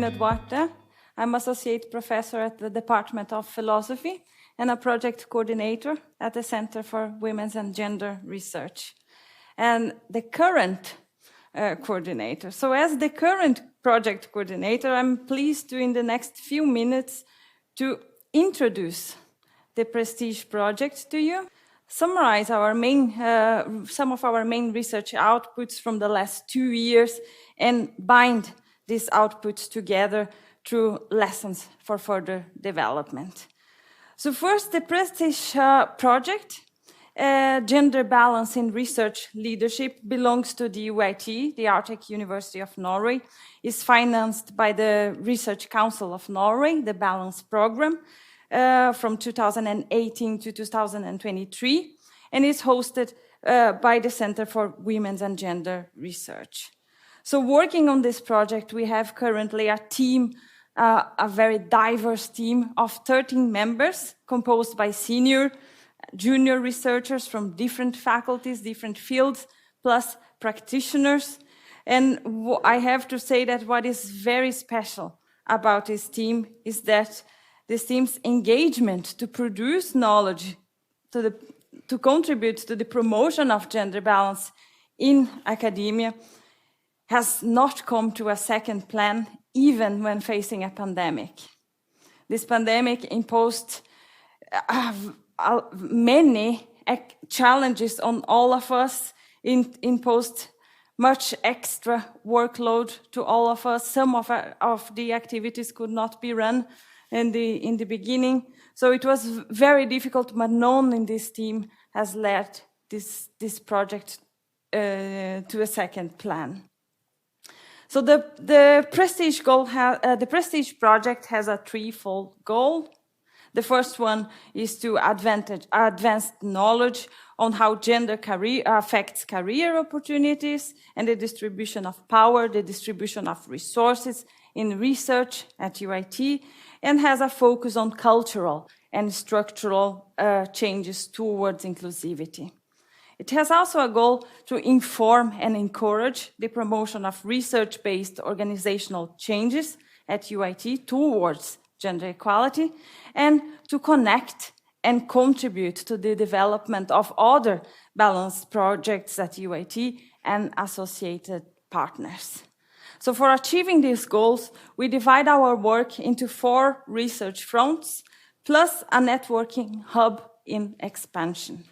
Melina Duarte. I'm Associate Professor at the Department of Philosophy and a Project Coordinator at the Center for Women's and Gender Research. And the current coordinator. So as the current project coordinator, I'm pleased to, in the next few minutes, to introduce the Prestige project to you, summarize our some of our main research outputs from the last 2 years, and bind these outputs together through lessons for further development. So first, the Prestige project, Gender Balance in Research Leadership, belongs to the UiT, the Arctic University of Norway, is financed by the Research Council of Norway, the Balance Program, from 2018 to 2023, and is hosted by the Center for Women's and Gender Research. So working on this project, we have currently a team, a very diverse team of 13 members, composed by senior, junior researchers from different faculties, different fields, plus practitioners. And I have to say that what is very special about this team is that this team's engagement to produce knowledge, to contribute to the promotion of gender balance in academia, has not come to a second plan, even when facing a pandemic. This pandemic imposed many challenges on all of us, imposed much extra workload to all of us. Some of the activities could not be run in the beginning. So it was very difficult, but no one in this team has led this project to a second plan. So the Prestige Prestige project has a threefold goal. The first one is to advance knowledge on how gender affects career opportunities and the distribution of power, the distribution of resources in research at UiT, and has a focus on cultural and structural changes towards inclusivity. It has also a goal to inform and encourage the promotion of research-based organizational changes at UiT towards gender equality, and to connect and contribute to the development of other balanced projects at UiT and associated partners. So for achieving these goals, we divide our work into 4 research fronts, plus a networking hub in expansion.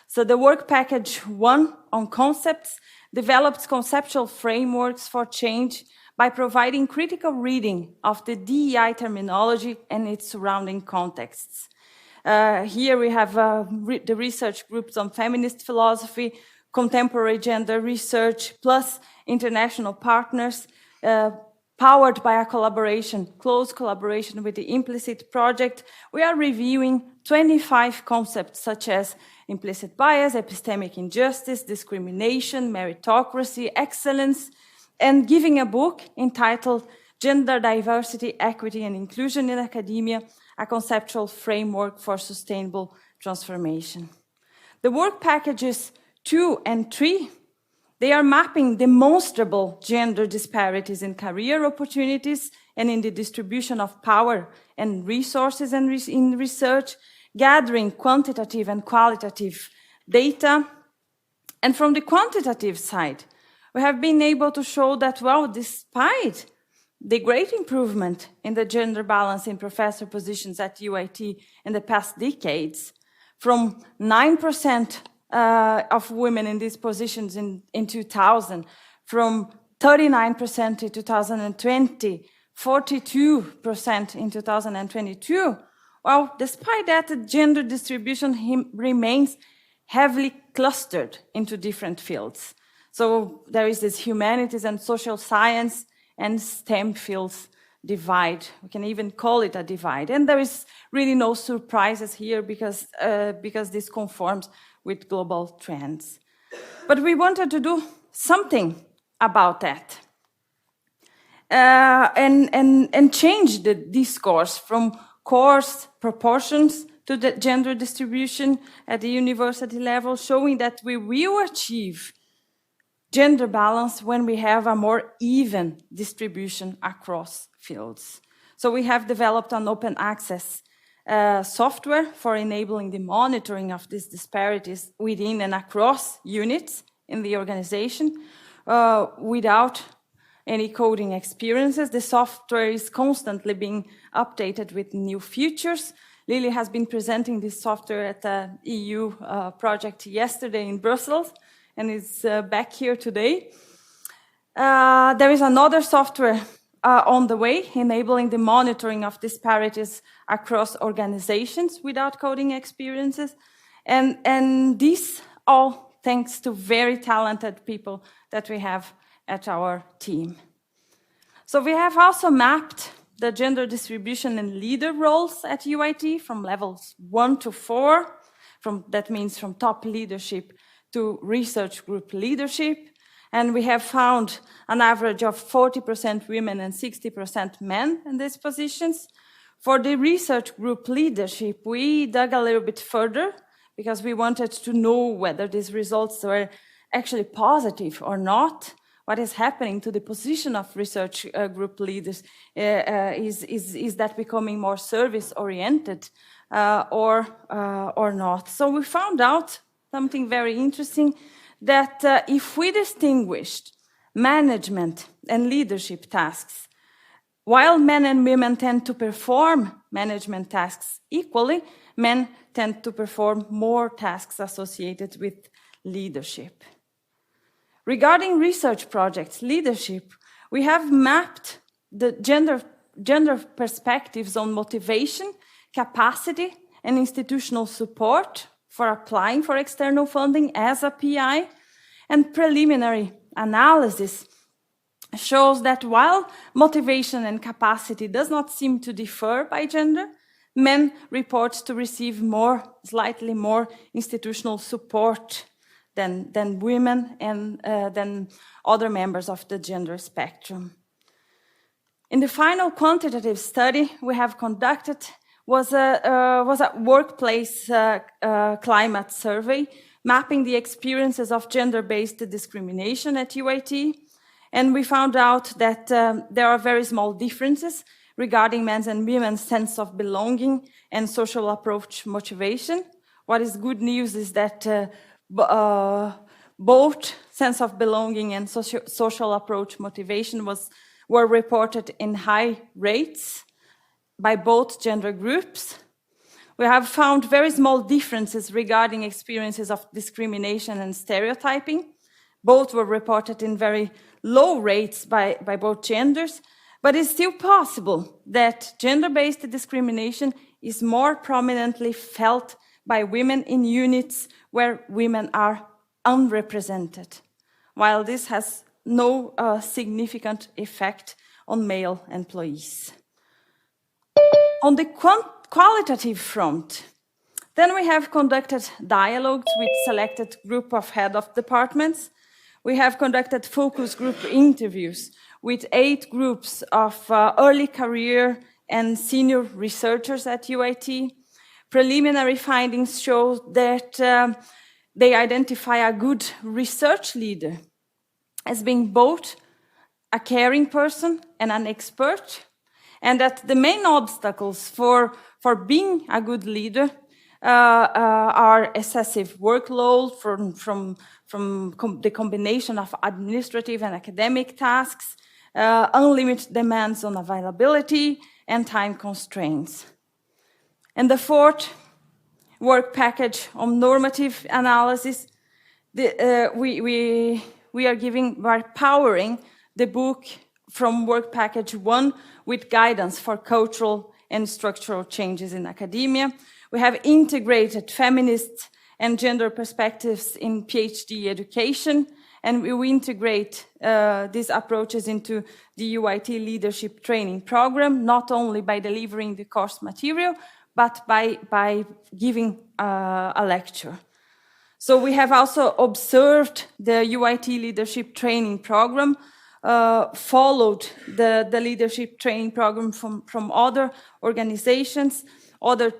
So the work package 1 on concepts develops conceptual frameworks for change by providing critical reading of the DEI terminology and its surrounding contexts. Here we have the research groups on feminist philosophy, contemporary gender research, plus international partners, powered by a close collaboration with the Implicit project. We are reviewing 25 concepts such as implicit bias, epistemic injustice, discrimination, meritocracy, excellence, and giving a book entitled Gender Diversity, Equity and Inclusion in Academia, a conceptual framework for sustainable transformation. The work packages 2 and 3, they are mapping demonstrable gender disparities in career opportunities and in the distribution of power and resources in research, gathering quantitative and qualitative data. And from the quantitative side, we have been able to show that, well, despite the great improvement in the gender balance in professor positions at UiT in the past decades, from 9% of women in these positions in 2000, from 39% in 2020, 42% in 2022. Well, despite that, the gender distribution remains heavily clustered into different fields. So there is this humanities and social science and STEM fields divide. We can even call it a divide. And there is really no surprises here because this conforms with global trends. But we wanted to do something about that and change the discourse from coarse proportions to the gender distribution at the university level, showing that we will achieve gender balance when we have a more even distribution across fields. So we have developed an open access software for enabling the monitoring of these disparities within and across units in the organization without any coding experiences. The software is constantly being updated with new features. Lily has been presenting this software at the EU project yesterday in Brussels and is back here today. There is another software on the way, enabling the monitoring of disparities across organizations without coding experiences. And this all thanks to very talented people that we have at our team. So we have also mapped the gender distribution and leader roles at UIT from levels 1 to 4, that means from top leadership to research group leadership. And we have found an average of 40% women and 60% men in these positions. For the research group leadership, we dug a little bit further because we wanted to know whether these results were actually positive or not. What is happening to the position of research group leaders? Is that becoming more service-oriented or not? So we found out something very interesting, that if we distinguished management and leadership tasks, while men and women tend to perform management tasks equally, men tend to perform more tasks associated with leadership. Regarding research projects leadership, we have mapped the gender perspectives on motivation, capacity, and institutional support for applying for external funding as a PI, and preliminary analysis shows that while motivation and capacity does not seem to differ by gender, men report to receive slightly more institutional support than women and than other members of the gender spectrum. In the final quantitative study we have conducted was a workplace climate survey mapping the experiences of gender-based discrimination at UIT. And we found out that there are very small differences regarding men's and women's sense of belonging and social approach motivation. What is good news is that both sense of belonging and social approach motivation were reported in high rates by both gender groups. We have found very small differences regarding experiences of discrimination and stereotyping. Both were reported in very low rates by both genders, but it's still possible that gender-based discrimination is more prominently felt by women in units where women are unrepresented, while this has no significant effect on male employees. On the qualitative front, then we have conducted dialogues with selected group of head of departments. We have conducted focus group interviews with 8 groups of early career and senior researchers at UIT. Preliminary findings show that they identify a good research leader as being both a caring person and an expert, and that the main obstacles for being a good leader are excessive workload from the combination of administrative and academic tasks, unlimited demands on availability, and time constraints. And the 4th work package on normative analysis, we are powering the book from work package 1 with guidance for cultural and structural changes in academia. We have integrated feminist and gender perspectives in PhD education, and we integrate these approaches into the UIT leadership training program, not only by delivering the course material, but by giving a lecture. So we have also observed the UIT leadership training program, followed the leadership training program from other organizations, other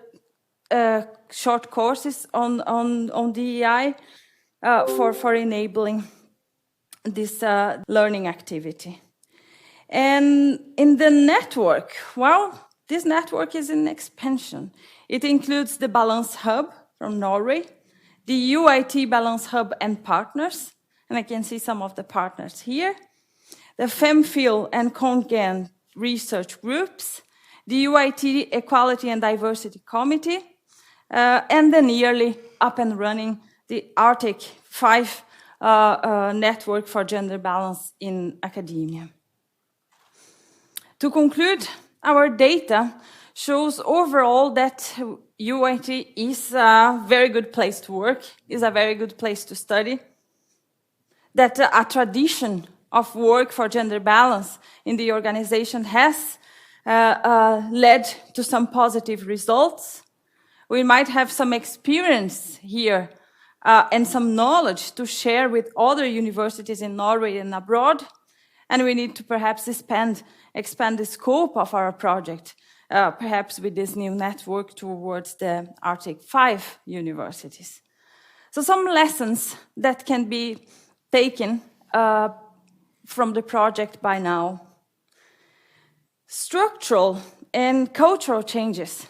short courses on DEI for enabling this learning activity. And in the network, well, this network is in expansion. It includes the Balance Hub from Norway, the UIT Balance Hub and partners, and I can see some of the partners here, the FemFil and Kongen research groups, the UIT Equality and Diversity Committee, and the nearly up and running the Arctic 5 network for gender balance in academia. To conclude, our data shows overall that UIT is a very good place to work, is a very good place to study, that a tradition of work for gender balance in the organization has led to some positive results. We might have some experience here and some knowledge to share with other universities in Norway and abroad, and we need to perhaps expand the scope of our project, perhaps with this new network towards the Arctic 5 universities. So some lessons that can be taken from the project by now. Structural and cultural changes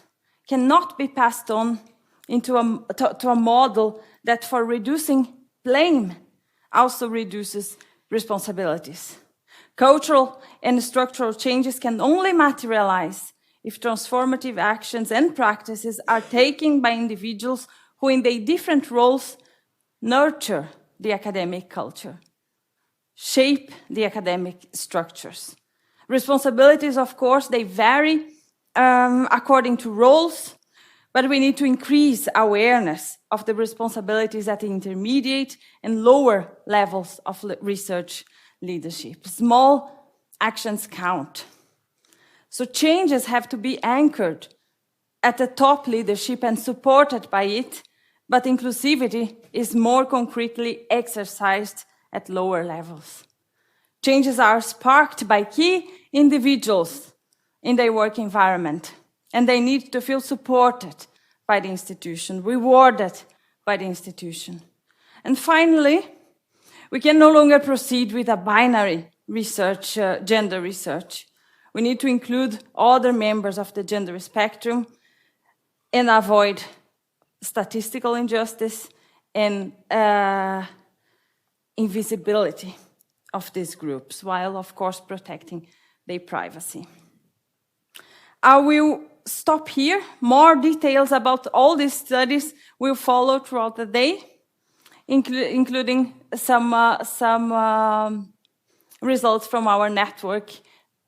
cannot be passed on into to a model that for reducing blame also reduces responsibilities. Cultural and structural changes can only materialize if transformative actions and practices are taken by individuals who in their different roles nurture the academic culture, shape the academic structures. Responsibilities, of course, they vary according to roles, but we need to increase awareness of the responsibilities at the intermediate and lower levels of research leadership. Small actions count. So changes have to be anchored at the top leadership and supported by it, but inclusivity is more concretely exercised at lower levels. Changes are sparked by key individuals in their work environment, and they need to feel supported by the institution, rewarded by the institution. And finally, we can no longer proceed with a binary research, gender research. We need to include other members of the gender spectrum and avoid statistical injustice and invisibility of these groups, while, of course, protecting their privacy. I will stop here. More details about all these studies will follow throughout the day, including some results from our network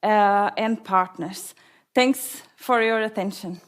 and partners. Thanks for your attention.